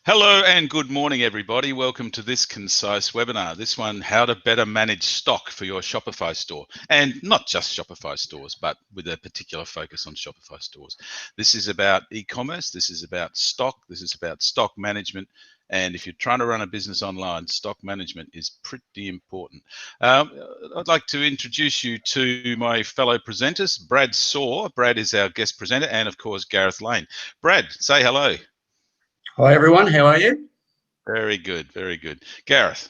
Hello and good morning, everybody. Welcome to this Concise Webinar. This one, how to better manage stock for your Shopify store. And not just Shopify stores, but with a particular focus on Shopify stores. This is about e-commerce. This is about stock. This is about stock management. And if you're trying to run a business online, stock management is pretty important. I'd like to introduce you to my fellow presenters, Brad Saw. Brad is our guest presenter, and of course, Gareth Lane. Brad, say hello. Hi everyone, how are you? Very good, very good. Gareth.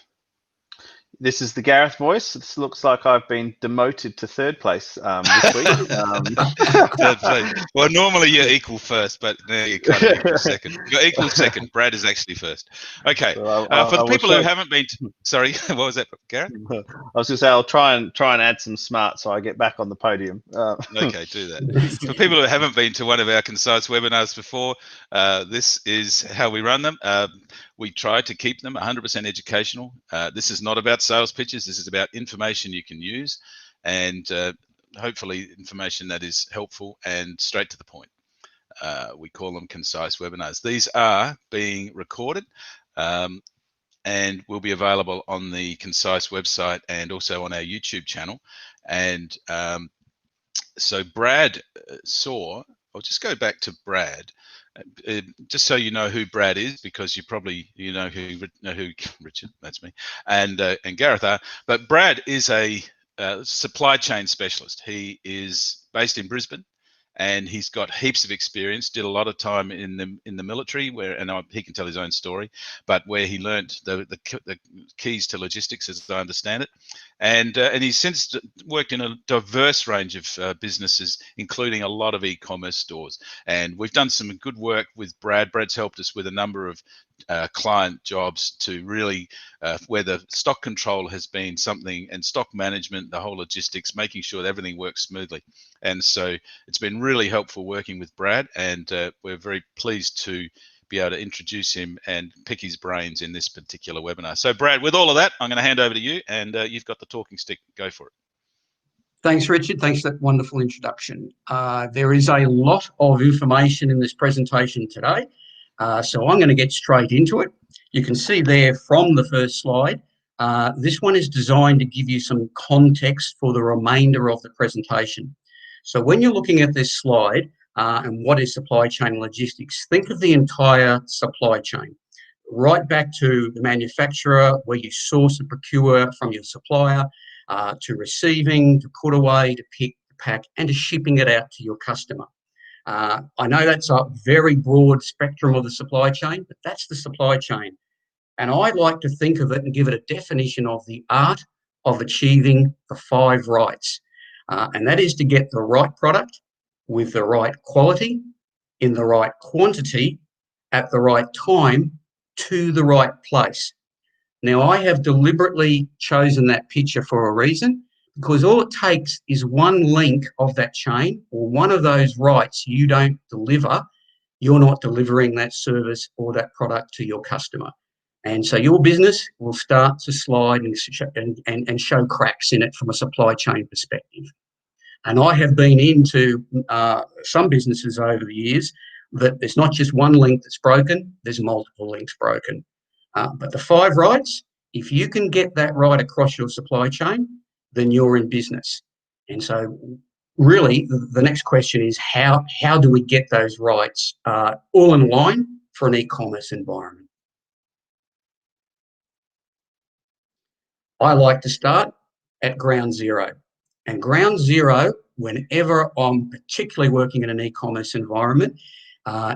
This is the Gareth voice. This looks like I've been demoted to third place this week. Third place. Well, normally you're equal first, but now you're kind of equal second. You're equal second. Brad is actually first. Okay. So for the people who haven't been to, sorry, what was that, Gareth? I was going to say I'll try and add some smart so I get back on the podium. Okay, do that. For people who haven't been to one of our Concise webinars before, this is how we run them. We try to keep them 100% educational. This is not about sales pitches. This is about information you can use, and hopefully information that is helpful and straight to the point. We call them concise webinars. These are being recorded and will be available on the Concise website and also on our YouTube channel. And so Brad Saw, I'll just go back to Brad. Just so you know who Brad is, because you probably know who Richard, that's me, and Gareth are. But Brad is a supply chain specialist. He is based in Brisbane, and he's got heaps of experience. Did a lot of time in the military, he can tell his own story, but where he learnt the keys to logistics, as I understand it. And he's since worked in a diverse range of businesses, including a lot of e-commerce stores. And we've done some good work with Brad. Brad's helped us with a number of client jobs to really where the stock control has been something, and stock management, the whole logistics, making sure that everything works smoothly. And so it's been really helpful working with Brad, and we're very pleased to be able to introduce him and pick his brains in this particular webinar. So Brad, with all of that, I'm going to hand over to you, and you've got the talking stick. Go for it. Thanks, Richard. Thanks for that wonderful introduction. There is a lot of information in this presentation today, so I'm going to get straight into it. You can see there from the first slide, this one is designed to give you some context for the remainder of the presentation. So when you're looking at this slide, and what is supply chain logistics, think of the entire supply chain, right back to the manufacturer, where you source and procure from your supplier, to receiving, to put away, to pick, to pack, and to shipping it out to your customer. I know that's a very broad spectrum of the supply chain, but that's the supply chain. And I like to think of it and give it a definition of the art of achieving the 5 rights. And that is to get the right product with the right quality, in the right quantity, at the right time, to the right place. Now, I have deliberately chosen that picture for a reason, because all it takes is one link of that chain, or one of those rights you don't deliver, you're not delivering that service or that product to your customer. And so your business will start to slide and show cracks in it from a supply chain perspective. And I have been into some businesses over the years that there's not just one link that's broken, there's multiple links broken. But the 5 rights, if you can get that right across your supply chain, then you're in business. And so really the next question is how do we get those rights all in line for an e-commerce environment? I like to start at ground zero. And ground zero, whenever I'm particularly working in an e-commerce environment,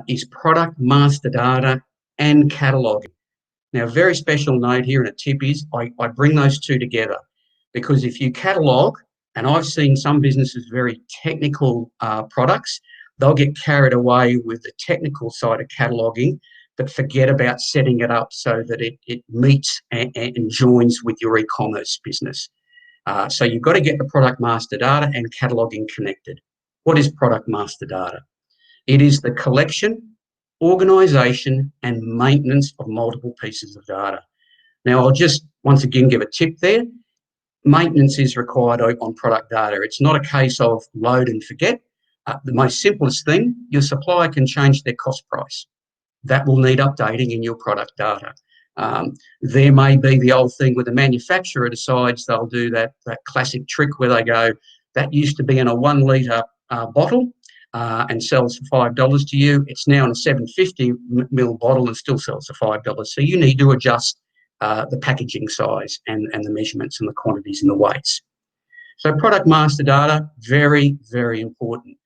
is product master data and cataloging. Now, a very special note here and a tip is I bring those two together, because if you catalog, and I've seen some businesses very technical products, they'll get carried away with the technical side of cataloging, but forget about setting it up so that it meets and joins with your e-commerce business. So you've got to get the product master data and cataloging connected. What is product master data? It is the collection, organisation and maintenance of multiple pieces of data. Now, I'll just once again give a tip there. Maintenance is required on product data. It's not a case of load and forget. The most simplest thing, your supplier can change their cost price. that will need updating in your product data. There may be the old thing where the manufacturer decides they'll do that classic trick where they go, that used to be in a 1 litre bottle and sells for $5 to you. It's now in a 750 ml bottle and still sells for $5. So you need to adjust the packaging size and the measurements and the quantities and the weights. So product master data, very, very important.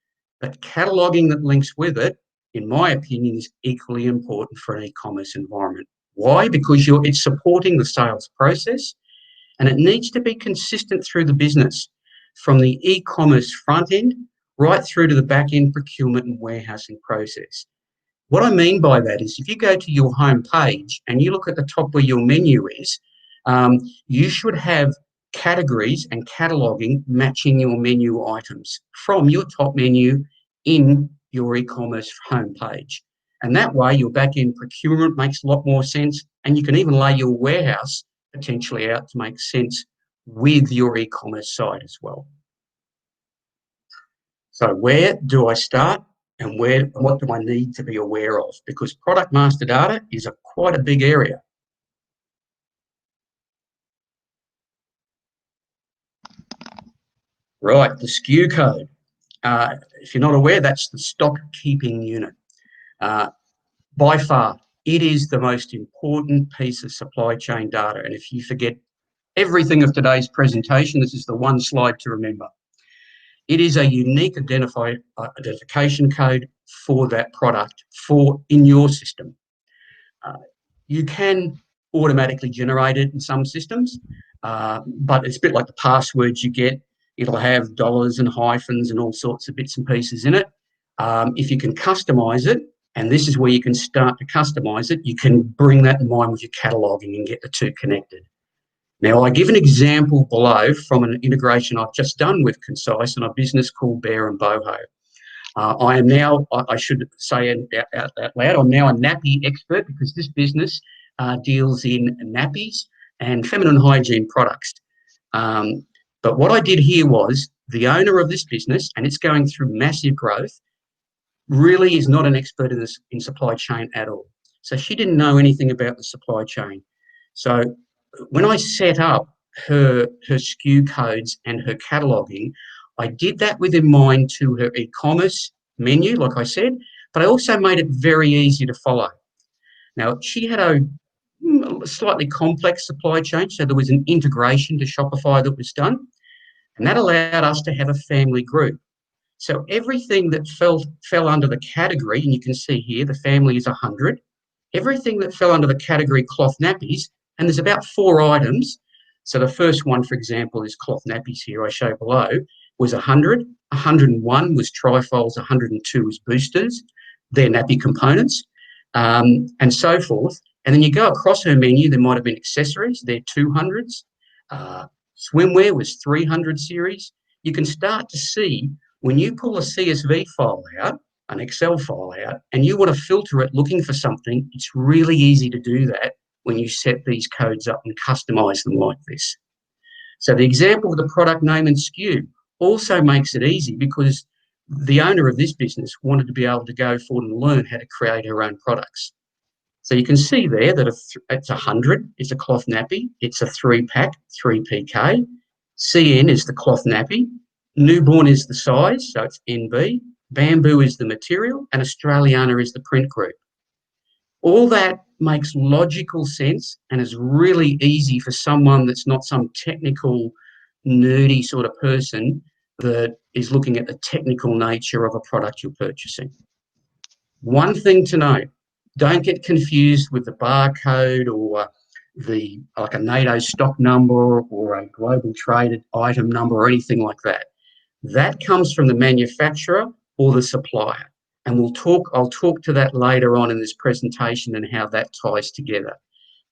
But cataloguing that links with it, in my opinion, is equally important for an e-commerce environment. Why? Because it's supporting the sales process, and it needs to be consistent through the business, from the e-commerce front end right through to the back end procurement and warehousing process. What I mean by that is if you go to your home page and you look at the top where your menu is, you should have categories and cataloguing matching your menu items from your top menu in your e-commerce homepage. And that way your back-end procurement makes a lot more sense, and you can even lay your warehouse potentially out to make sense with your e-commerce site as well. So where do I start and what do I need to be aware of? Because product master data is quite a big area. Right, the SKU code. If you're not aware, that's the stock keeping unit. By far, it is the most important piece of supply chain data. And if you forget everything of today's presentation, this is the one slide to remember. It is a unique identification code for that product in your system. You can automatically generate it in some systems, but it's a bit like the passwords you get. It'll have dollars and hyphens and all sorts of bits and pieces in it. If you can customize it, and this is where you can start to customize it, you can bring that in mind with your cataloging and get the two connected. Now, I give an example below from an integration I've just done with Concise and a business called Bear and Boho. I am now, I should say out loud, I'm now a nappy expert because this business deals in nappies and feminine hygiene products. But what I did here was the owner of this business, and it's going through massive growth, really is not an expert in supply chain at all. So she didn't know anything about the supply chain. So when I set up her SKU codes and her cataloguing, I did that with in mind to her e-commerce menu, like I said, but I also made it very easy to follow. Now, she had a slightly complex supply chain, so there was an integration to Shopify that was done, and that allowed us to have a family group. So everything that fell under the category, and you can see here, the family is 100, everything that fell under the category cloth nappies, and there's about 4 items. So the first one, for example, is cloth nappies here I show below, was 100. 101 was trifold, 102 was boosters, they're nappy components, and so forth. And then you go across her menu, there might have been accessories, they're 200s. Swimwear was 300 series. You can start to see when you pull a CSV file out, an Excel file out, and you want to filter it looking for something, it's really easy to do that when you set these codes up and customize them like this. So the example of the product name and SKU also makes it easy because the owner of this business wanted to be able to go forward and learn how to create her own products. So you can see there that it's 100, it's a cloth nappy, it's a 3-pack, 3 PK. CN is the cloth nappy, newborn is the size, so it's NB, bamboo is the material, and Australiana is the print group. All that makes logical sense and is really easy for someone that's not some technical, nerdy sort of person that is looking at the technical nature of a product you're purchasing. One thing to note, don't get confused with the barcode or like a NATO stock number or a global traded item number or anything like that. That comes from the manufacturer or the supplier. And I'll talk to that later on in this presentation and how that ties together.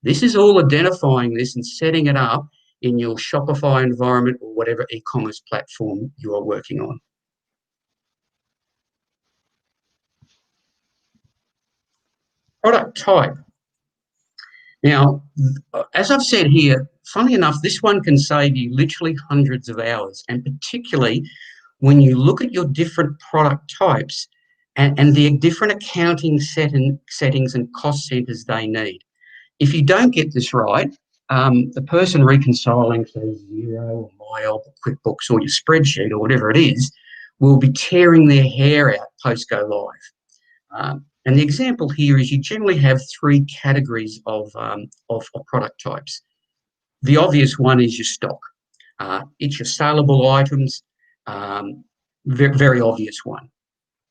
This is all identifying this and setting it up in your Shopify environment or whatever e-commerce platform you are working on. Product type. Now, as I've said here, funny enough, this one can save you literally hundreds of hours, and particularly when you look at your different product types, and the different accounting settings and cost centers they need. If you don't get this right, the person reconciling to Xero or MyOb or QuickBooks or your spreadsheet or whatever it is will be tearing their hair out post go live. And the example here is you generally have three categories of product types. The obvious one is your stock. It's your saleable items, very, very obvious one.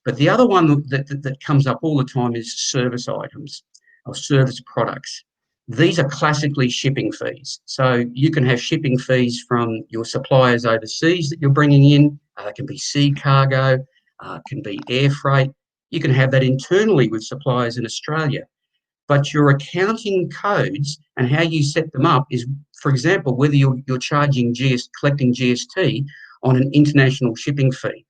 But the other one that comes up all the time is service items or service products. These are classically shipping fees. So you can have shipping fees from your suppliers overseas that you're bringing in. It can be sea cargo, can be air freight. You can have that internally with suppliers in Australia. But your accounting codes and how you set them up is, for example, whether you're collecting GST on an international shipping fee,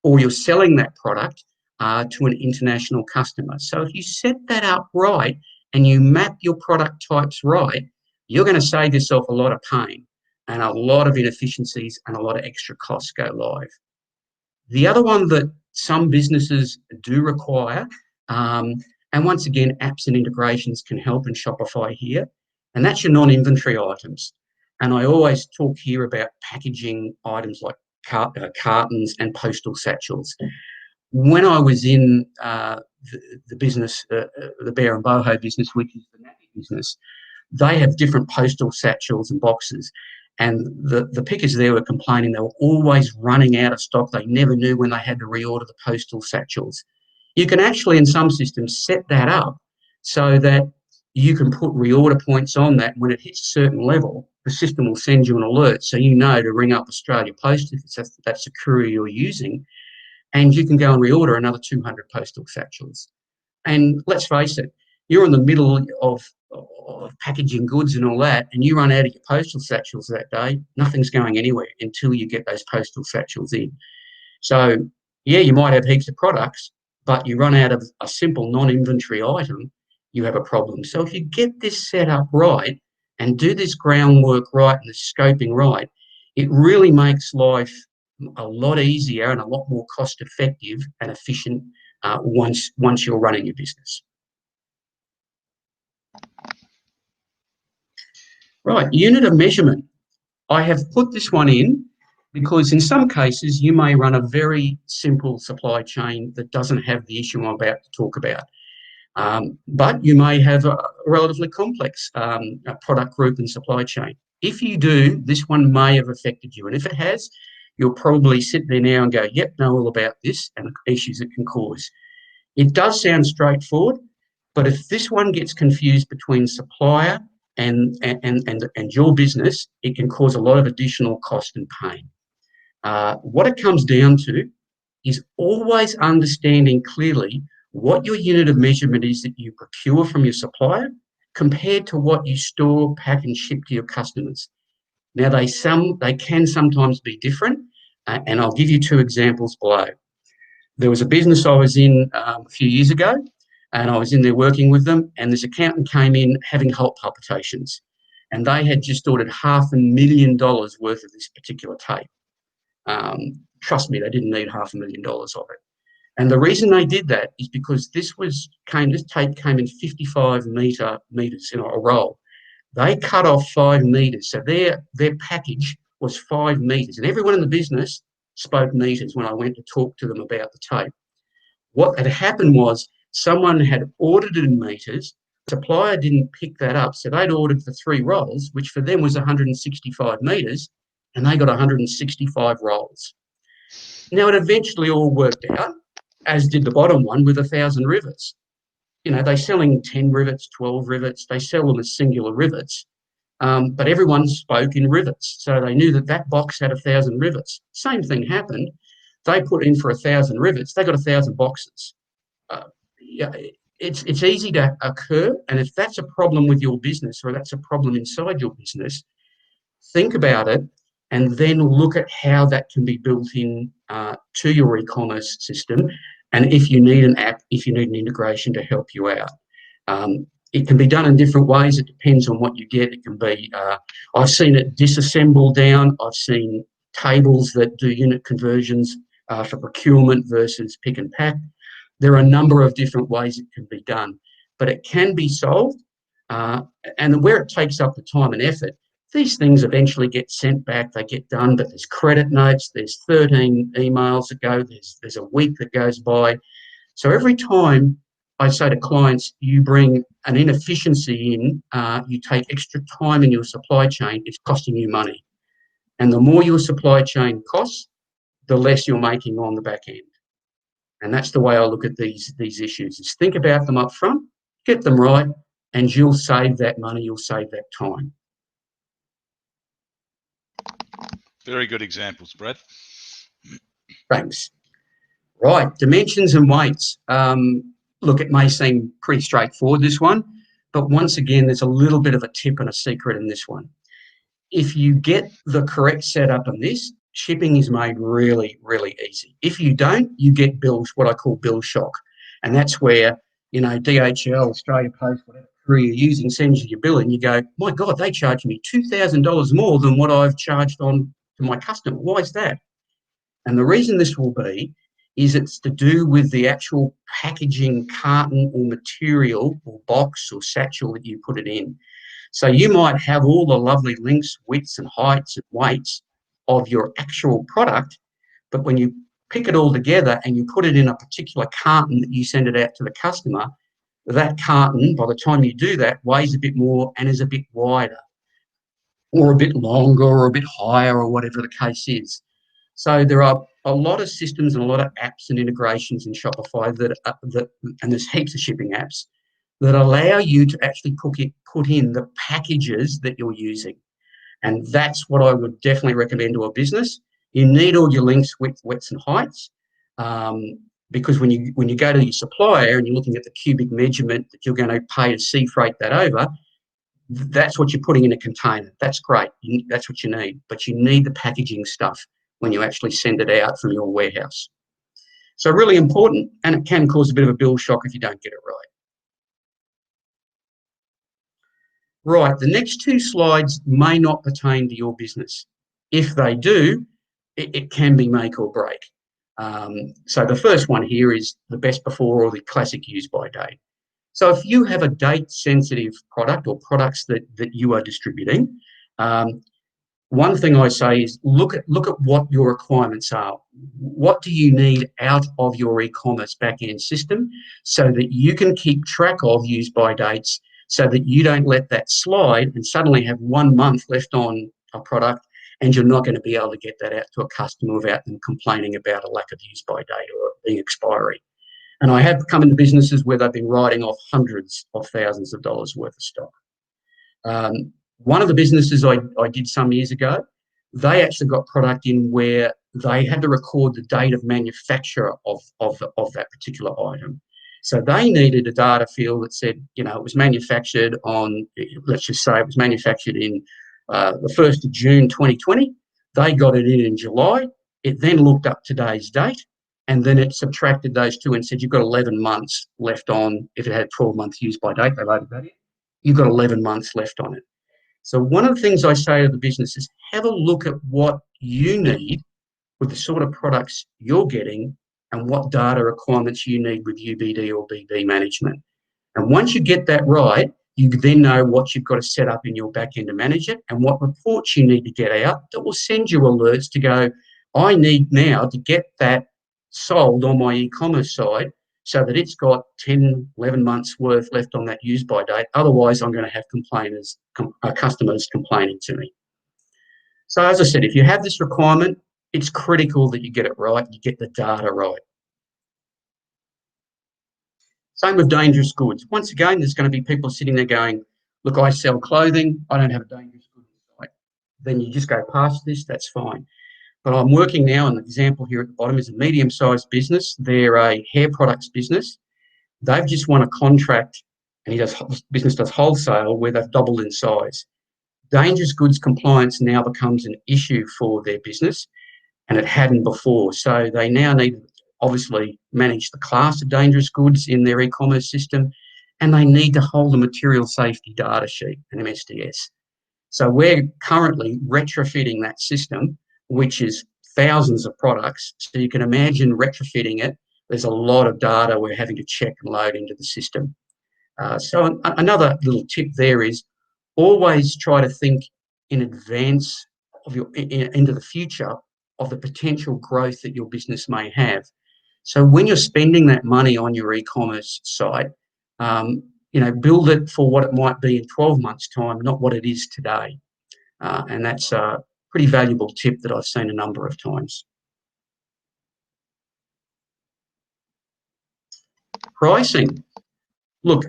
or you're selling that product to an international customer. So if you set that up right and you map your product types right, you're going to save yourself a lot of pain and a lot of inefficiencies and a lot of extra costs go live. The other one that some businesses do require, and once again, apps and integrations can help in Shopify here, and that's your non-inventory items. And I always talk here about packaging items like cartons and postal satchels. When I was in the business, the Bear and Boho business, which is the nappy business, they have different postal satchels and boxes. And the pickers there were complaining they were always running out of stock. They never knew when they had to reorder the postal satchels. You can actually, in some systems, set that up so that you can put reorder points on that. When it hits a certain level, the system will send you an alert so you know to ring up Australia Post if that's the courier you're using, and you can go and reorder another 200 postal satchels. And let's face it, you're in the middle of packaging goods and all that, and you run out of your postal satchels that day, nothing's going anywhere until you get those postal satchels in. So, yeah, you might have heaps of products, but you run out of a simple non-inventory item, you have a problem. So if you get this set up right and do this groundwork right and the scoping right, it really makes life a lot easier and a lot more cost effective and efficient once you're running your business. Right, unit of measurement. I have put this one in because in some cases you may run a very simple supply chain that doesn't have the issue I'm about to talk about. But you may have a relatively complex product group and supply chain. If you do, this one may have affected you. And if it has, you'll probably sit there now and go, yep, know all about this and the issues it can cause. It does sound straightforward, but if this one gets confused between supplier and your business, it can cause a lot of additional cost and pain. What it comes down to is always understanding clearly what your unit of measurement is that you procure from your supplier compared to what you store, pack and ship to your customers. Now, they can sometimes be different, and I'll give you two examples below. There was a business I was in a few years ago, and I was in there working with them, and this accountant came in having heart palpitations, and they had just ordered $500,000 worth of this particular tape. Trust me, they didn't need $500,000 of it. And the reason they did that is because this tape came in 55 meters in a roll. They cut off 5 meters. So their package was 5 meters. And everyone in the business spoke meters when I went to talk to them about the tape. What had happened was someone had ordered it in meters. The supplier didn't pick that up. So they'd ordered for 3 rolls, which for them was 165 meters, and they got 165 rolls. Now, it eventually all worked out, as did the bottom one with 1,000 rivets. You know, they're selling 10 rivets, 12 rivets. They sell them as singular rivets, but everyone spoke in rivets. So they knew that that box had 1,000 rivets. Same thing happened. They put in for 1,000 rivets. They got 1,000 boxes. Yeah, it's easy to occur. And if that's a problem with your business or that's a problem inside your business, think about it and then look at how that can be built in to your e-commerce system. And if you need an app, if you need an integration to help you out. It can be done in different ways. It depends on what you get. It can be, I've seen it disassembled down. I've seen tables that do unit conversions for procurement versus pick and pack. There are a number of different ways it can be done, but it can be solved. And where it takes up the time and effort, these things eventually get sent back, they get done, but there's credit notes, there's 13 emails that go, there's a week that goes by. So every time I say to clients, you bring an inefficiency in, you take extra time in your supply chain, it's costing you money. And the more your supply chain costs, the less you're making on the back end. And that's the way I look at these issues, is think about them up front, get them right, and you'll save that money, you'll save that time. Very good examples, Brad. Thanks. Right, dimensions and weights. Look, it may seem pretty straightforward, this one, but once again, there's a little bit of a tip and a secret in this one. If you get the correct setup on this, shipping is made really, really easy. If you don't, you get bills, what I call bill shock. And that's where, you know, DHL, Australia Post, whatever courier you're using sends you your bill and you go, my God, they charge me $2,000 more than what I've charged on to my customer. Why is that? And the reason this will be is it's to do with the actual packaging carton or material or box or satchel that you put it in. So you might have all the lovely lengths, widths and heights and weights of your actual product, but when you pick it all together and you put it in a particular carton that you send it out to the customer, that carton, by the time you do that, weighs a bit more and is a bit wider or a bit longer or a bit higher or whatever the case is. So there are a lot of systems and a lot of apps and integrations in Shopify and there's heaps of shipping apps that allow you to actually put in the packages that you're using. And that's what I would definitely recommend to a business. You need all your lengths, widths and heights, because when you go to your supplier and you're looking at the cubic measurement that you're going to pay to sea freight that over, that's what you're putting in a container. That's great. That's what you need. But you need the packaging stuff when you actually send it out from your warehouse. So really important, and it can cause a bit of a bill shock if you don't get it right. Right, the next two slides may not pertain to your business. If they do, it can be make or break. So the first one here is the best before or the classic use by date. So if you have a date-sensitive product or products that you are distributing, one thing I say is look at what your requirements are. What do you need out of your e-commerce back-end system so that you can keep track of use by dates, so that you don't let that slide and suddenly have 1 month left on a product and you're not going to be able to get that out to a customer without them complaining about a lack of use by date or being expiry. And I have come into businesses where they've been writing off hundreds of thousands of dollars worth of stock. One of the businesses I did some years ago, they actually got product in where they had to record the date of manufacture of that particular item. So they needed a data field that said, you know, it was manufactured on, let's just say it was manufactured in the 1st of June 2020. They got it in July. It then looked up today's date, and then it subtracted those two and said, you've got 11 months left on. If it had 12 months use by date, they loaded that in. You've got 11 months left on it. So one of the things I say to the business is have a look at what you need with the sort of products you're getting and what data requirements you need with UBD or BB management. And once you get that right, you then know what you've got to set up in your back end to manage it and what reports you need to get out that will send you alerts to go, I need now to get that sold on my e-commerce side so that it's got 10, 11 months worth left on that use by date. Otherwise, I'm going to have customers complaining to me. So as I said, if you have this requirement, it's critical that you get it right, you get the data right. Same with dangerous goods. Once again, there's going to be people sitting there going, look, I sell clothing, I don't have a dangerous good site. Then you just go past this, that's fine. But I'm working now, and the example here at the bottom is a medium-sized business. They're a hair products business. They've just won a contract, and business does wholesale where they've doubled in size. Dangerous goods compliance now becomes an issue for their business, and it hadn't before. So they now need to obviously manage the class of dangerous goods in their e-commerce system, and they need to hold a material safety data sheet, an MSDS. So we're currently retrofitting that system, which is thousands of products. So you can imagine retrofitting it there's a lot of data we're having to check and load into the system. So another little tip there is always try to think in advance of into the future of the potential growth that your business may have. So when you're spending that money on your e-commerce site, build it for what it might be in 12 months' time, not what it is today. And that's a pretty valuable tip that I've seen a number of times. Pricing. Look,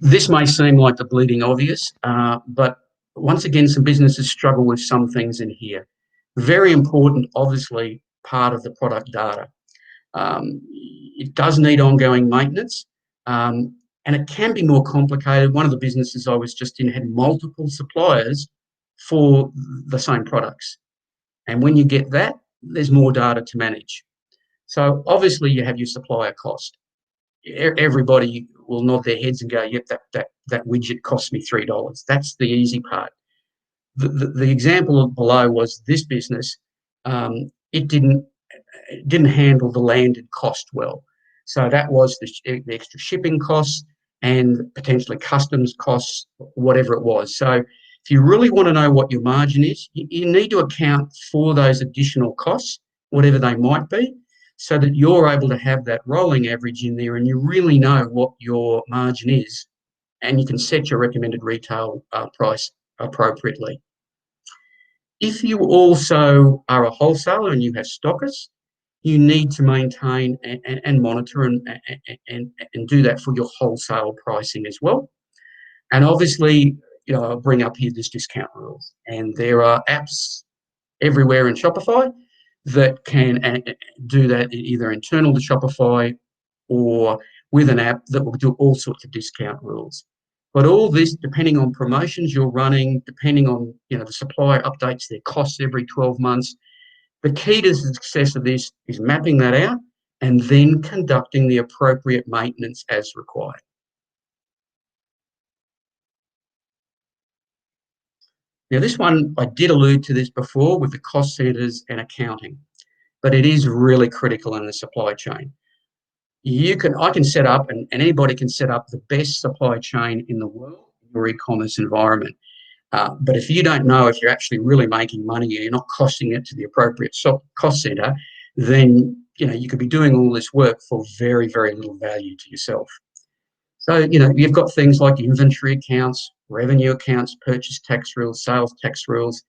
this may seem like the bleeding obvious, but once again, some businesses struggle with some things in here. Very important, obviously, part of the product data. It does need ongoing maintenance, and it can be more complicated. One of the businesses I was just in had multiple suppliers for the same products. And when you get that, there's more data to manage. So obviously you have your supplier cost. Everybody will nod their heads and go, yep, that widget cost me $3. That's the easy part. The example below was this business. It didn't handle the landed cost well. So that was the extra shipping costs and potentially customs costs, whatever it was. So if you really want to know what your margin is, you need to account for those additional costs, whatever they might be, so that you're able to have that rolling average in there and you really know what your margin is, and you can set your recommended retail price appropriately. If you also are a wholesaler and you have stockists, you need to maintain and monitor and do that for your wholesale pricing as well. And obviously, I'll bring up here this discount rules. And there are apps everywhere in Shopify that can do that either internal to Shopify or with an app that will do all sorts of discount rules. But all this, depending on promotions you're running, depending on the supplier updates their costs every 12 months, the key to the success of this is mapping that out and then conducting the appropriate maintenance as required. Now, this one, I did allude to this before with the cost centers and accounting, but it is really critical in the supply chain. I can set up, and anybody can set up the best supply chain in the world in your e-commerce environment. But if you don't know if you're actually really making money and you're not costing it to the appropriate cost center, then you could be doing all this work for very, very little value to yourself. So you've got things like inventory accounts, revenue accounts, purchase tax rules, sales tax rules.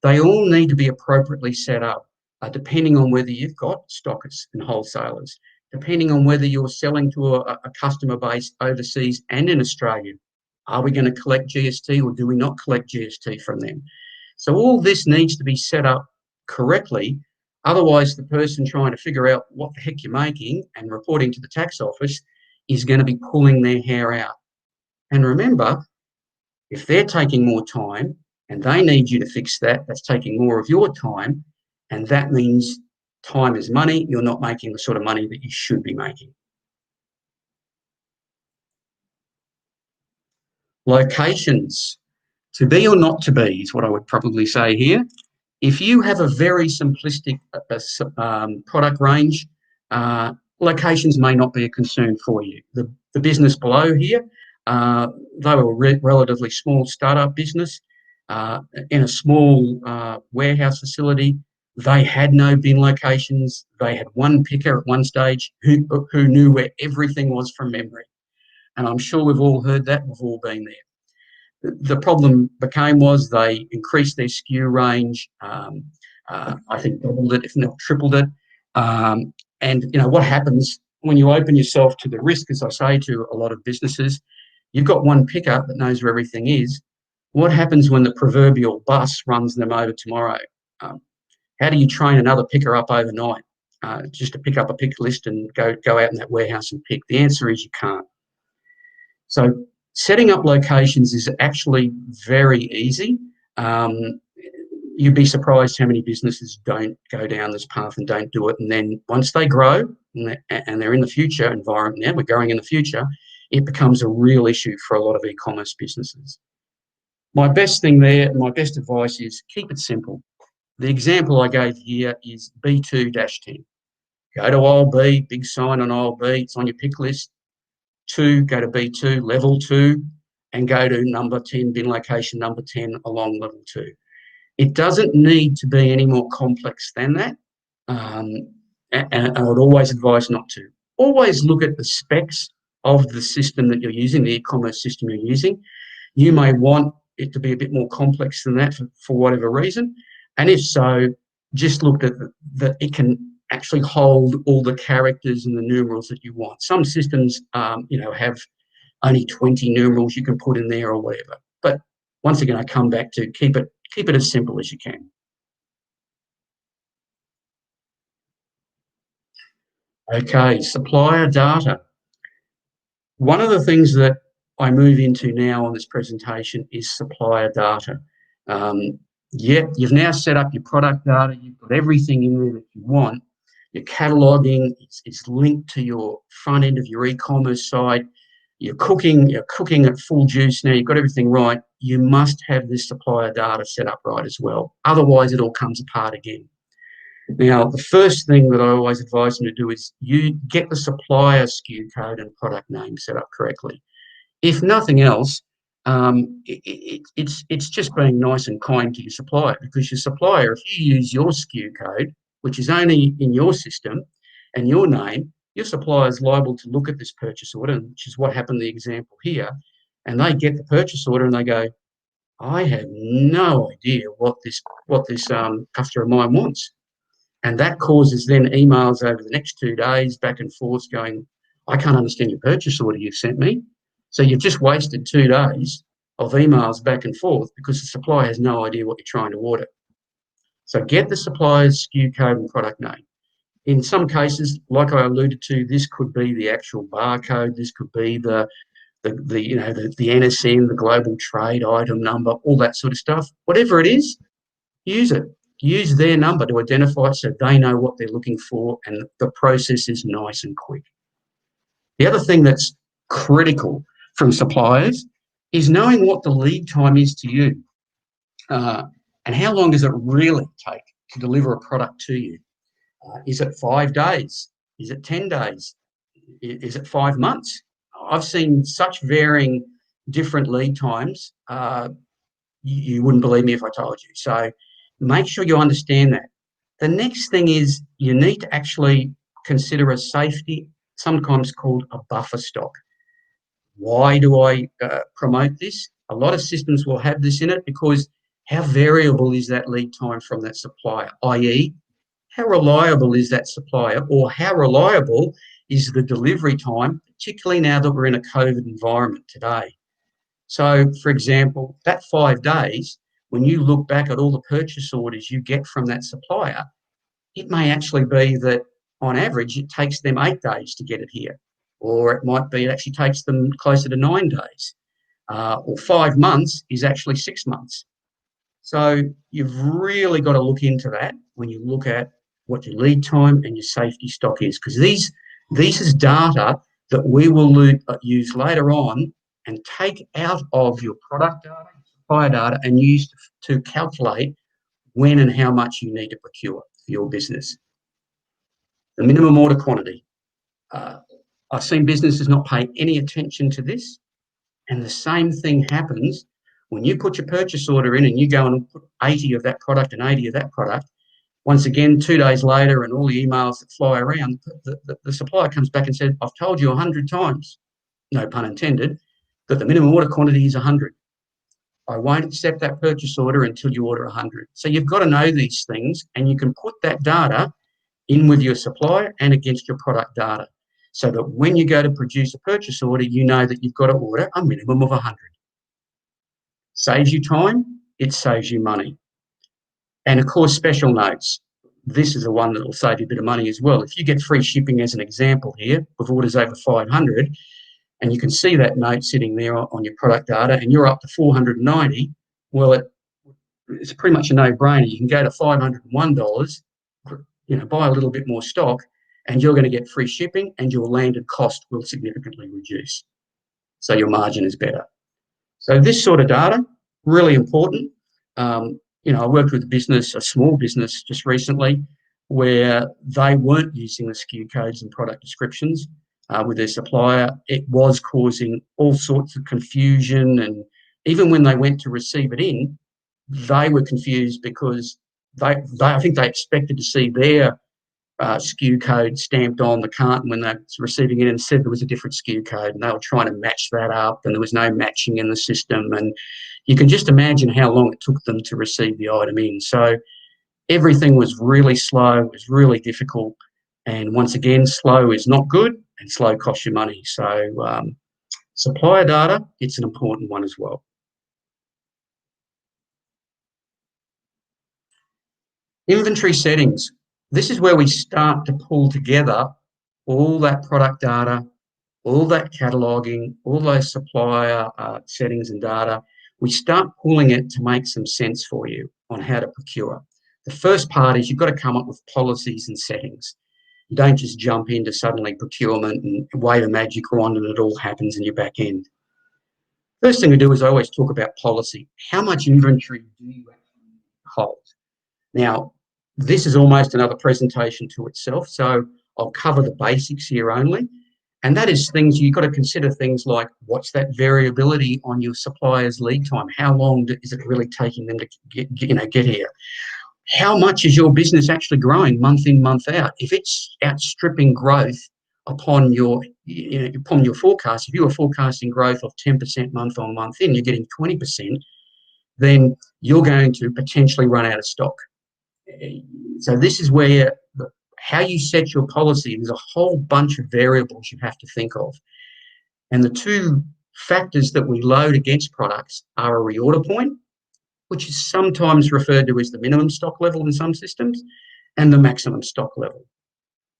They all need to be appropriately set up, depending on whether you've got stockists and wholesalers, depending on whether you're selling to a customer base overseas and in Australia. Are we going to collect GST or do we not collect GST from them? So all this needs to be set up correctly. Otherwise, the person trying to figure out what the heck you're making and reporting to the tax office is going to be pulling their hair out. And remember, if they're taking more time and they need you to fix that, that's taking more of your time. And that means time is money. You're not making the sort of money that you should be making. Locations. To be or not to be is what I would probably say here. If you have a very simplistic product range, locations may not be a concern for you. The business below here, they were a relatively small startup business in a small warehouse facility. They had no bin locations. They had one picker at one stage who knew where everything was from memory. And I'm sure we've all heard that. We've all been there. The problem was they increased their SKU range. I think doubled it, if not tripled it. And what happens when you open yourself to the risk, as I say to a lot of businesses, you've got one picker that knows where everything is. What happens when the proverbial bus runs them over tomorrow? How do you train another picker up overnight just to pick up a pick list and go out in that warehouse and pick? The answer is you can't. So setting up locations is actually very easy. You'd be surprised how many businesses don't go down this path and don't do it. And then once they grow and they're in the future environment, now we're growing in the future, it becomes a real issue for a lot of e-commerce businesses. My best thing there, my best advice is keep it simple. The example I gave here is B2-10. go to aisle B, big sign on aisle B, it's on your pick list. 2, go to B2, level 2, and go to number 10, bin location number 10 along level 2. It doesn't need to be any more complex than that. And I would always advise not to. Always look at the specs of the system that you're using, the e-commerce system you're using. You may want it to be a bit more complex than that for whatever reason. And if so, just look at that it can actually hold all the characters and the numerals that you want. Some systems, have only 20 numerals you can put in there or whatever. But once again, I come back to keep it as simple as you can. Okay, supplier data. One of the things that I move into now on this presentation is supplier data. You've now set up your product data. You've got everything in there that you want. Your cataloging is linked to your front end of your e-commerce site. You're cooking at full juice now. You've got everything right. You must have this supplier data set up right as well. Otherwise, it all comes apart again. Now, the first thing that I always advise them to do is you get the supplier SKU code and product name set up correctly. If nothing else, it's just being nice and kind to your supplier, because your supplier, if you use your SKU code, which is only in your system and your name, your supplier is liable to look at this purchase order, which is what happened in the example here, and they get the purchase order and they go, I have no idea what this customer of mine wants. And that causes then emails over the next 2 days back and forth going, I can't understand your purchase order you've sent me. So you've just wasted 2 days of emails back and forth because the supplier has no idea what you're trying to order. So get the supplier's SKU code and product name. In some cases, like I alluded to, this could be the actual barcode. This could be the NSN, the global trade item number, all that sort of stuff. Whatever it is, use it. Use their number to identify it so they know what they're looking for, and the process is nice and quick. The other thing that's critical from suppliers is knowing what the lead time is to you, and how long does it really take to deliver a product to you. Is it 5 days? Is it 10 days? Is it 5 months? I've seen such varying different lead times. You wouldn't believe me if I told you. So make sure you understand that. The next thing is you need to actually consider a safety, sometimes called a buffer stock. Why do I promote this? A lot of systems will have this in it because how variable is that lead time from that supplier, i.e., how reliable is that supplier, or how reliable is the delivery time, particularly now that we're in a COVID environment today. So, for example, that 5 days, when you look back at all the purchase orders you get from that supplier, it may actually be that on average it takes them 8 days to get it here, or it might be it actually takes them closer to 9 days, or 5 months is actually 6 months. So you've really got to look into that when you look at what your lead time and your safety stock is, because this is data that we will use later on and take out of your product data, supplier data, and use to calculate when and how much you need to procure for your business. The minimum order quantity. I've seen businesses not pay any attention to this, and the same thing happens when you put your purchase order in and you go and put 80 of that product and 80 of that product. Once again, 2 days later, and all the emails that fly around, the supplier comes back and says, I've told you 100 times, no pun intended, that the minimum order quantity is 100. I won't accept that purchase order until you order 100. So you've got to know these things, and you can put that data in with your supplier and against your product data, so that when you go to produce a purchase order, you know that you've got to order a minimum of 100. Saves you time, it saves you money. And of course, special notes. This is the one that will save you a bit of money as well. If you get free shipping as an example here, with orders over 500, and you can see that note sitting there on your product data, and you're up to 490, well, it's pretty much a no-brainer. You can go to $501, buy a little bit more stock, and you're going to get free shipping, and your landed cost will significantly reduce. So your margin is better. So this sort of data, really important. I worked with a small business just recently, where they weren't using the SKU codes and product descriptions with their supplier. It was causing all sorts of confusion, and even when they went to receive it in, they were confused because I think they expected to see their SKU code stamped on the carton when they were receiving it, and said there was a different SKU code, and they were trying to match that up, and there was no matching in the system, and you can just imagine how long it took them to receive the item in. So everything was really slow, it was really difficult, and once again, slow is not good, and slow costs you money. So supplier data, it's an important one as well. Inventory settings. This is where we start to pull together all that product data, all that cataloging, all those supplier settings and data. We start pulling it to make some sense for you on how to procure. The first part is you've got to come up with policies and settings. You don't just jump into suddenly procurement and wave a magic wand and it all happens in your back end. First thing we do is I always talk about policy. How much inventory do you actually hold? Now, this is almost another presentation to itself, so I'll cover the basics here only. And that is things you've got to consider, things like what's that variability on your supplier's lead time? How long is it really taking them to get here? How much is your business actually growing month in, month out? If it's outstripping growth upon your forecast, if you are forecasting growth of 10% month on month in, you're getting 20%, then you're going to potentially run out of stock. So this is where how you set your policy, there's a whole bunch of variables you have to think of. And the two factors that we load against products are a reorder point, which is sometimes referred to as the minimum stock level in some systems, and the maximum stock level.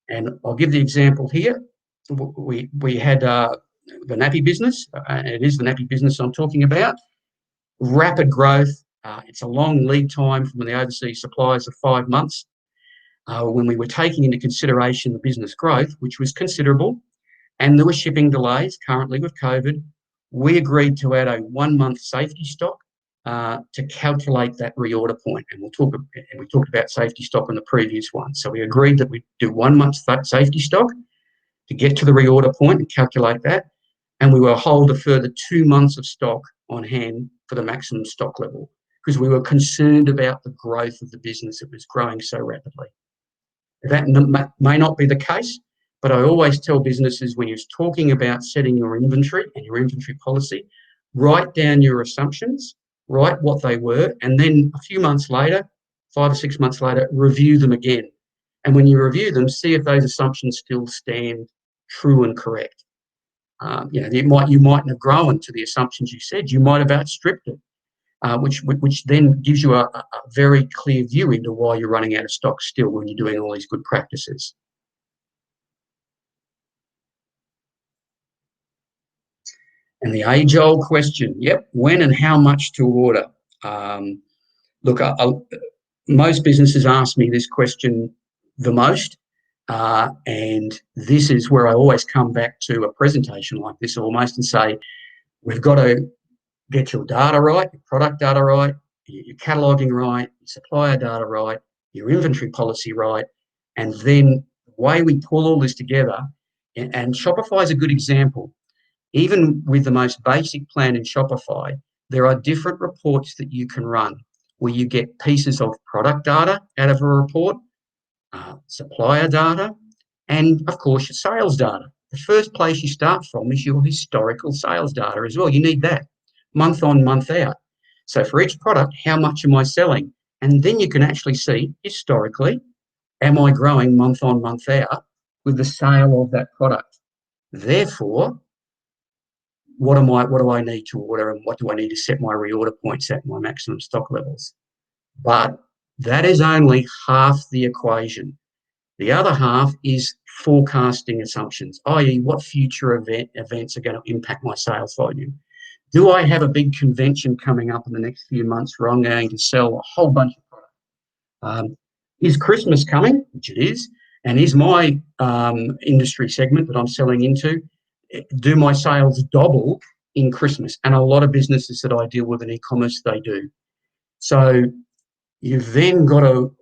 And I'll give the example here. We had the nappy business, and it is the nappy business I'm talking about. Rapid growth. It's a long lead time from the overseas suppliers of 5 months. When we were taking into consideration the business growth, which was considerable, and there were shipping delays currently with COVID, we agreed to add a 1 month safety stock to calculate that reorder point. And we talked about safety stock in the previous one. So we agreed that we'd do 1 month safety stock to get to the reorder point and calculate that. And we will hold a further 2 months of stock on hand for the maximum stock level, because we were concerned about the growth of the business. It was growing so rapidly. That may not be the case, but I always tell businesses when you're talking about setting your inventory and your inventory policy, write down your assumptions, write what they were, and then a few months later, 5 or 6 months later, review them again. And when you review them, see if those assumptions still stand true and correct. You mightn't have grown to the assumptions you said. You might have outstripped it. Which then gives you a very clear view into why you're running out of stock still when you're doing all these good practices. And the age-old question, when and how much to order? Look, most businesses ask me this question the most, and this is where I always come back to a presentation like this almost and say, we've got to get your data right, your product data right, your cataloging right, your supplier data right, your inventory policy right, and then the way we pull all this together, and Shopify is a good example. Even with the most basic plan in Shopify, there are different reports that you can run where you get pieces of product data out of a report, supplier data, and of course your sales data. The first place you start from is your historical sales data as well. You need that. Month on, month out. So for each product, how much am I selling? And then you can actually see historically, am I growing month on, month out with the sale of that product? Therefore, what do I need to order, and what do I need to set my reorder points at, my maximum stock levels? But that is only half the equation. The other half is forecasting assumptions, i.e. what future events are going to impact my sales volume. Do I have a big convention coming up in the next few months where I'm going to sell a whole bunch of products? Is Christmas coming, which it is, and is my industry segment that I'm selling into, do my sales double in Christmas? And a lot of businesses that I deal with in e-commerce, they do. So you've then got to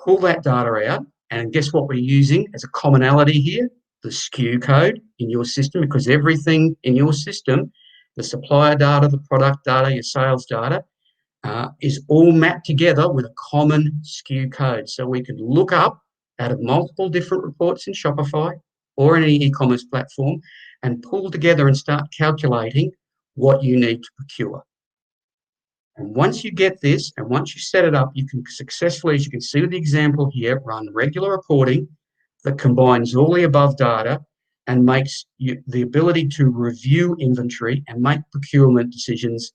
pull that data out, and guess what we're using as a commonality here? The SKU code in your system, because everything in your system, the supplier data, the product data, your sales data, is all mapped together with a common SKU code. So we can look up out of multiple different reports in Shopify or any e-commerce platform and pull together and start calculating what you need to procure. And once you get this, and once you set it up, you can successfully, as you can see with the example here, run regular reporting that combines all the above data and makes you the ability to review inventory and make procurement decisions,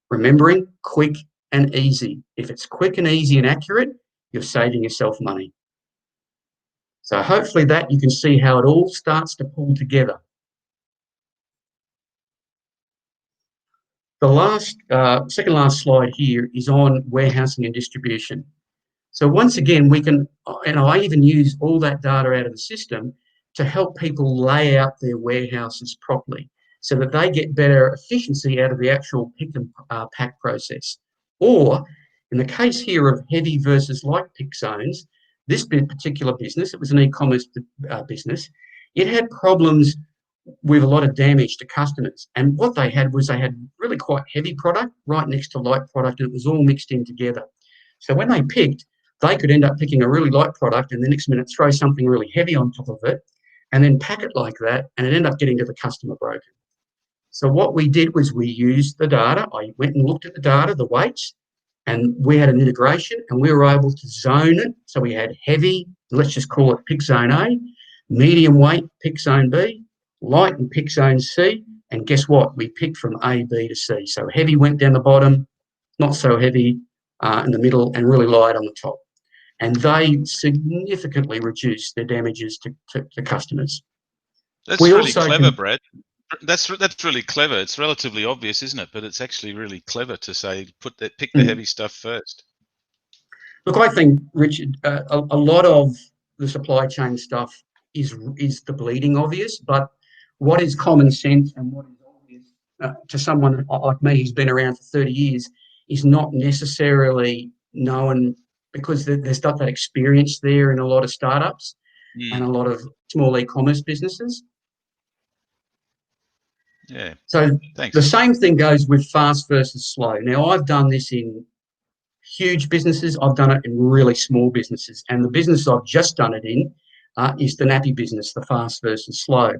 remembering quick and easy. If it's quick and easy and accurate, you're saving yourself money. So hopefully that you can see how it all starts to pull together. The second last slide here is on warehousing and distribution. So once again, we can, and I even use all that data out of the system to help people lay out their warehouses properly so that they get better efficiency out of the actual pick and pack process. Or in the case here of heavy versus light pick zones, this particular business, it was an e-commerce business, it had problems with a lot of damage to customers. And what they had was they had really quite heavy product right next to light product, and it was all mixed in together. So when they picked, they could end up picking a really light product and the next minute throw something really heavy on top of it and then pack it like that, and it ended up getting to the customer broken. So what we did was we used the data. I went and looked at the data, the weights, and we had an integration and we were able to zone it. So we had heavy, let's just call it pick zone A, medium weight pick zone B, light and pick zone C, and guess what? We picked from A, B to C. So heavy went down the bottom, not so heavy in the middle, and really light on the top. And they significantly reduced their damages to customers. That's really clever, Brad. That's really clever. It's relatively obvious, isn't it? But it's actually really clever to say pick the heavy stuff first. Look, I think, Richard, a lot of the supply chain stuff is the bleeding obvious, but what is common sense and what is obvious to someone like me who's been around for 30 years is not necessarily known, because there's not that experience there in a lot of startups and a lot of small e-commerce businesses. Yeah. So thanks. The same thing goes with fast versus slow. Now, I've done this in huge businesses. I've done it in really small businesses. And the business I've just done it in is the nappy business, the fast versus slow.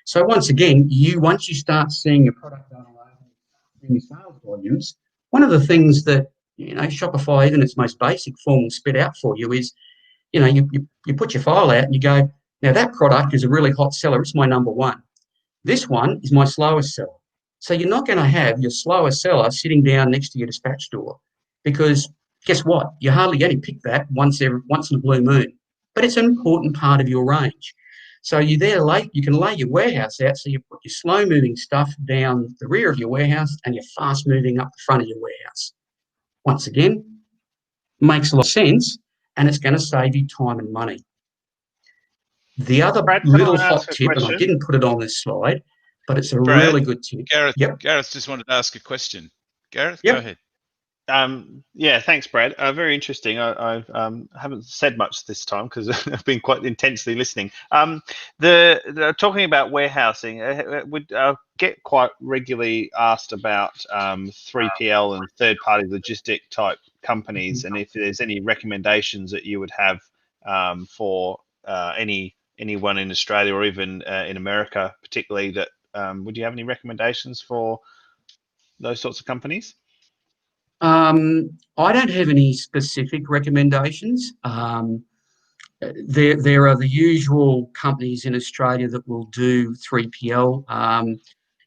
So once again, once you start seeing your product data in your sales volumes, one of the things that Shopify, even its most basic form, will spit out for you is, you put your file out and you go, now that product is a really hot seller. It's my number one. This one is my slowest seller. So you're not going to have your slowest seller sitting down next to your dispatch door, because guess what? You hardly going to pick that once in a blue moon, but it's an important part of your range. So you can lay your warehouse out, so you put your slow moving stuff down the rear of your warehouse and you're fast moving up the front of your warehouse. Once again, makes a lot of sense, and it's going to save you time and money. The other little hot tip, and I didn't put it on this slide, but it's a really good tip. Gareth just wanted to ask a question. Gareth, go ahead. Yeah, thanks, Brad. Very interesting. I haven't said much this time because I've been quite intensely listening. Talking about warehousing, would get quite regularly asked about 3PL and third-party logistic type companies, and if there's any recommendations that you would have for anyone in Australia or even in America, particularly, that would you have any recommendations for those sorts of companies? I don't have any specific recommendations. There are the usual companies in Australia that will do 3PL.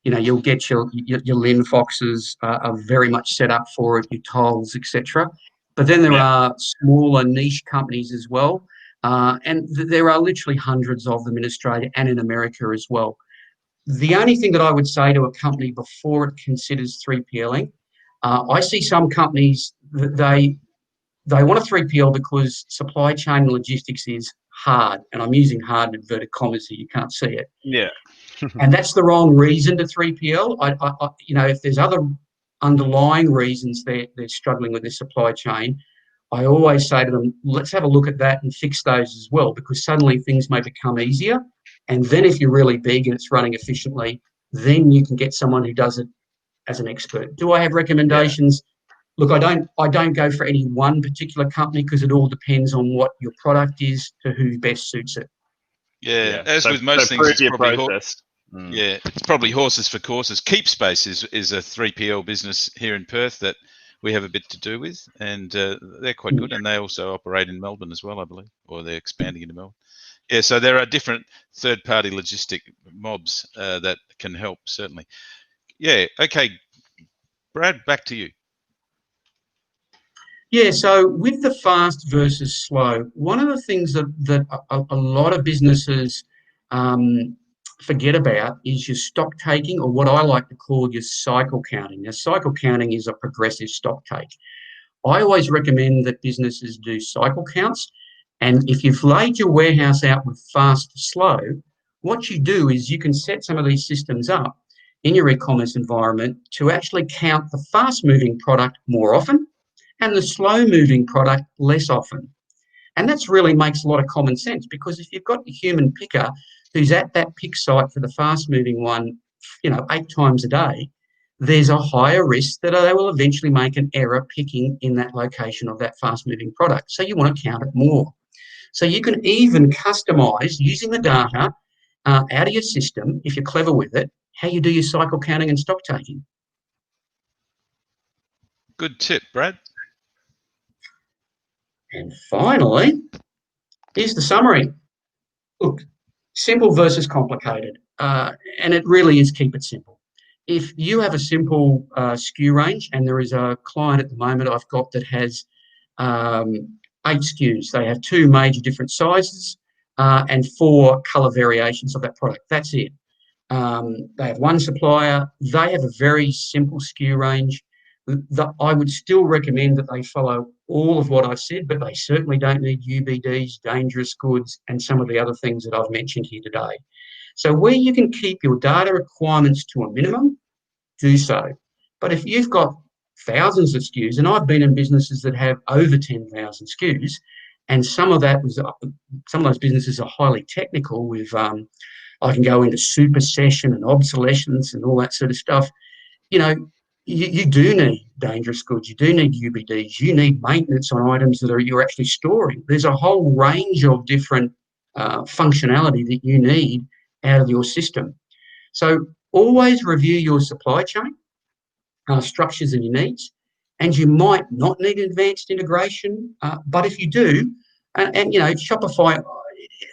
You'll get your Linfoxes are very much set up for it, your Tolls, etc. But then there are smaller niche companies as well, and there are literally hundreds of them in Australia and in America as well. The only thing that I would say to a company before it considers 3PLing, I see some companies that they want a 3PL because supply chain and logistics is hard, and I'm using hard in inverted commas here, you can't see it. Yeah. And that's the wrong reason to 3PL. If there's other underlying reasons they're struggling with their supply chain, I always say to them, let's have a look at that and fix those as well, because suddenly things may become easier. And then if you're really big and it's running efficiently, then you can get someone who does it as an expert. Do I have recommendations? Look, I don't go for any one particular company, because it all depends on what your product is to who best suits it. Yeah, as with most things, it's probably it's probably horses for courses. Keepspace is a 3PL business here in Perth that we have a bit to do with, and they're quite good, and they also operate in Melbourne as well, I believe, or they're expanding into Melbourne. Yeah, so there are different third-party logistic mobs that can help, certainly. Yeah, okay, Brad, back to you. Yeah, so with the fast versus slow, one of the things that a lot of businesses forget about is your stock taking, or what I like to call your cycle counting. Now, cycle counting is a progressive stock take. I always recommend that businesses do cycle counts. And if you've laid your warehouse out with fast to slow, what you do is you can set some of these systems up in your e-commerce environment to actually count the fast-moving product more often and the slow-moving product less often. And that really makes a lot of common sense, because if you've got a human picker who's at that pick site for the fast-moving one, 8 times a day, there's a higher risk that they will eventually make an error picking in that location of that fast-moving product. So you want to count it more. So you can even customize using the data out of your system, if you're clever with it, how you do your cycle counting and stock taking. Good tip, Brad. And finally, here's the summary. Look, simple versus complicated. And it really is keep it simple. If you have a simple SKU range, and there is a client at the moment I've got that has 8 SKUs. They have 2 major different sizes and 4 colour variations of that product. That's it. They have 1 supplier. They have a very simple SKU range. I would still recommend that they follow all of what I've said, but they certainly don't need UBDs, dangerous goods, and some of the other things that I've mentioned here today. So where you can keep your data requirements to a minimum, do so. But if you've got thousands of SKUs, and I've been in businesses that have over 10,000 SKUs, and some of those businesses are highly technical with, I can go into supersession and obsolescence and all that sort of stuff. You do need dangerous goods. You do need UBDs. You need maintenance on items that you're actually storing. There's a whole range of different functionality that you need out of your system. So always review your supply chain structures and your needs. And you might not need advanced integration, but if you do, and Shopify,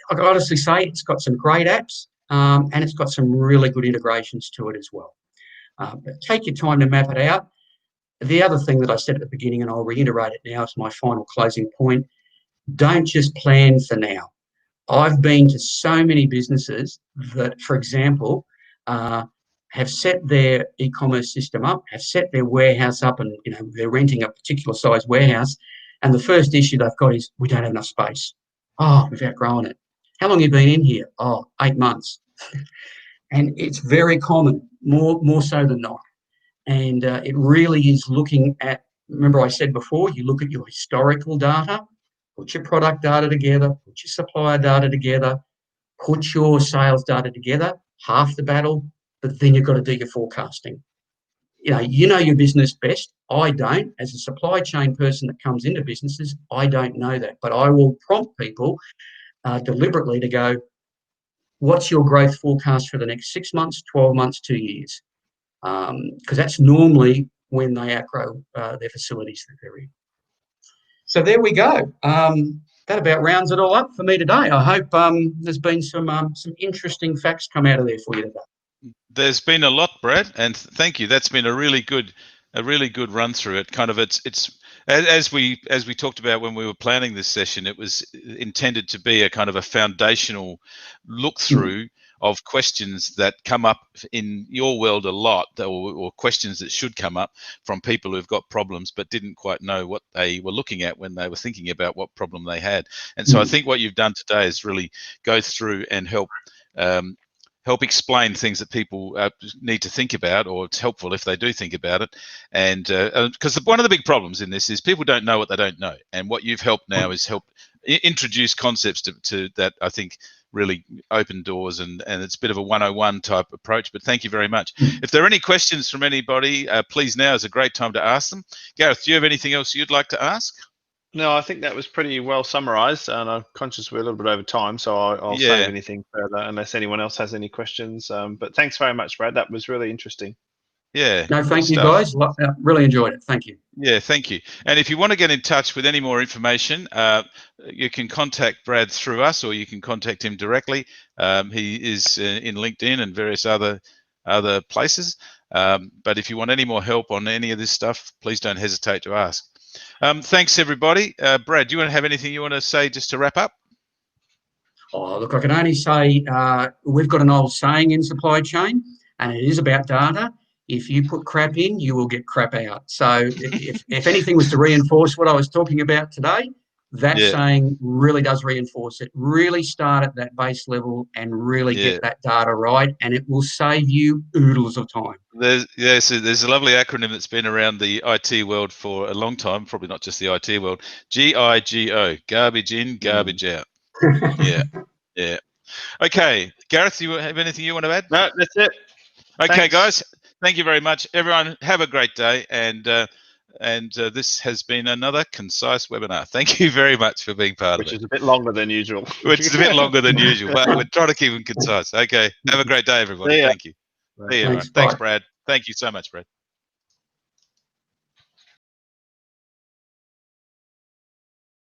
I can honestly say it's got some great apps and it's got some really good integrations to it as well. But take your time to map it out. The other thing that I said at the beginning, and I'll reiterate it now as my final closing point, don't just plan for now. I've been to so many businesses that, for example, have set their e-commerce system up, have set their warehouse up, and they're renting a particular size warehouse. And the first issue they've got is, we don't have enough space. Oh, we've outgrown it. How long have you been in here? Oh, 8 months. And it's very common, more so than not. And it really is looking at, remember I said before, you look at your historical data, put your product data together, put your supplier data together, put your sales data together, half the battle, but then you've got to do your forecasting. You know your business best. I don't. As a supply chain person that comes into businesses, I don't know that. But I will prompt people deliberately to go, what's your growth forecast for the next 6 months, 12 months, 2 years? Because that's normally when they outgrow their facilities that they're in. So there we go. That about rounds it all up for me today. I hope there's been some interesting facts come out of there for you today. There's been a lot, Brad, and thank you. That's been a really good run through it. Kind of it's as we talked about when we were planning this session, it was intended to be a kind of a foundational look through of questions that come up in your world a lot, or questions that should come up from people who've got problems but didn't quite know what they were looking at when they were thinking about what problem they had. And so I think what you've done today is really go through and help help explain things that people need to think about, or it's helpful if they do think about it. And because one of the big problems in this is people don't know what they don't know, and what you've helped now is help introduce concepts to that, I think, really open doors, and it's a bit of a 101 type approach. But thank you very much. If there are any questions from anybody, please, now is a great time to ask them. Gareth, do you have anything else you'd like to ask? No, I think that was pretty well summarised, and I'm conscious we're a little bit over time, so I'll save anything further unless anyone else has any questions. But thanks very much, Brad. That was really interesting. Yeah. No, thank you, guys. Really enjoyed it. Thank you. Yeah, thank you. And if you want to get in touch with any more information, you can contact Brad through us, or you can contact him directly. He is in LinkedIn and various other places. But if you want any more help on any of this stuff, please don't hesitate to ask. Thanks, everybody. Brad, do you want to have anything you want to say just to wrap up? Oh, look, I can only say we've got an old saying in supply chain, and it is about data. If you put crap in, you will get crap out. So if anything was to reinforce what I was talking about today, that saying really does reinforce it. Really start at that base level and really get that data right, and it will save you oodles of time. There's a lovely acronym that's been around the IT world for a long time, probably not just the IT world. GIGO, garbage in, garbage out. Yeah. Okay, Gareth, do you have anything you want to add? No, that's it. Okay, Thanks. guys, thank you very much. Everyone, have a great day, and this has been another Concise Webinar. Thank you very much for being part of it. Which is a bit longer than usual. Which is a bit longer than usual, but we're trying to keep them concise. Okay, have a great day, everybody. Thank you. See you, everyone. Thanks, Brad. Thank you so much, Brad.